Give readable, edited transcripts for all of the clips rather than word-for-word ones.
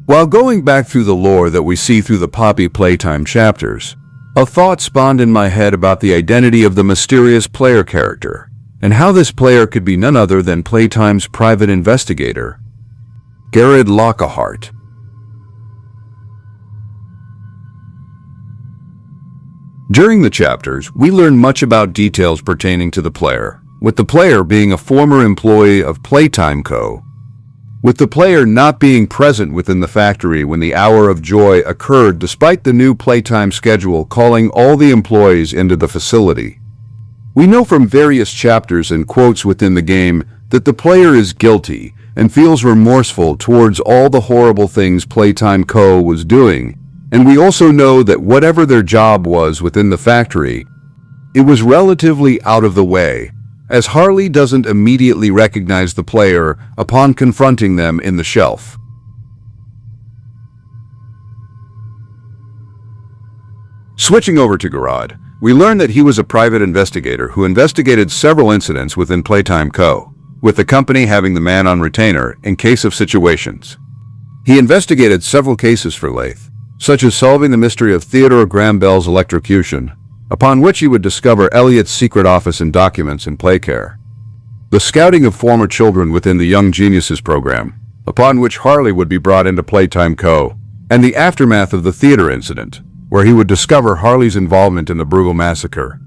While going back through the lore that we see through the Poppy Playtime chapters, a thought spawned in my head about the identity of the mysterious player character, and how this player could be none other than Playtime's private investigator, Gerad Lockehart. During the chapters, we learn much about details pertaining to the player, with the player being a former employee of Playtime Co., with the player not being present within the factory when the Hour of Joy occurred despite the new Playtime schedule calling all the employees into the facility. We know from various chapters and quotes within the game that the player is guilty and feels remorseful towards all the horrible things Playtime Co. was doing, and we also know that whatever their job was within the factory, it was relatively out of the way, as Harley doesn't immediately recognize the player upon confronting them in the shelf. Switching over to Gerad, we learn that he was a private investigator who investigated several incidents within Playtime Co., with the company having the man on retainer in case of situations. He investigated several cases for Lathe, such as solving the mystery of Theodore Graham Bell's electrocution, upon which he would discover Elliot's secret office and documents in Playcare. The scouting of former children within the Young Geniuses program, upon which Harley would be brought into Playtime Co., and the aftermath of the theater incident, where he would discover Harley's involvement in the Bruegel massacre.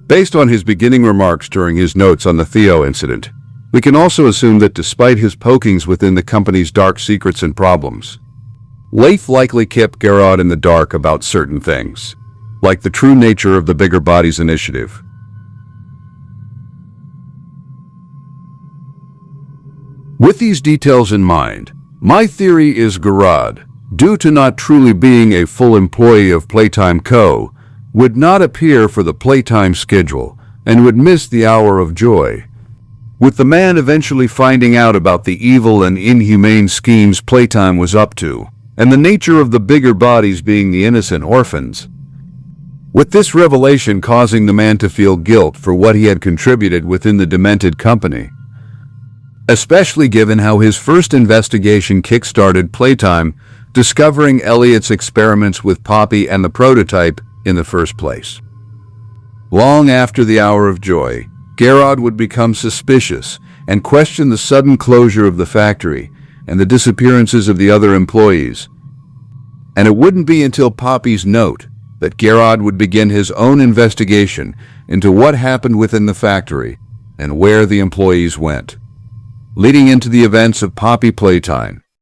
Based on his beginning remarks during his notes on the Theo incident, we can also assume that despite his pokings within the company's dark secrets and problems, Leif likely kept Gerad in the dark about certain things, like the true nature of the Bigger Bodies initiative. With these details in mind, my theory is Gerad, due to not truly being a full employee of Playtime Co., would not appear for the Playtime schedule and would miss the Hour of Joy, with the man eventually finding out about the evil and inhumane schemes Playtime was up to, and the nature of the Bigger Bodies being the innocent orphans, with this revelation causing the man to feel guilt for what he had contributed within the demented company, especially given how his first investigation kick-started Playtime discovering Elliot's experiments with Poppy and the prototype in the first place. Long after the Hour of Joy, Gerad would become suspicious and question the sudden closure of the factory and the disappearances of the other employees, and it wouldn't be until Poppy's note that Gerad would begin his own investigation into what happened within the factory and where the employees went, leading into the events of Poppy Playtime,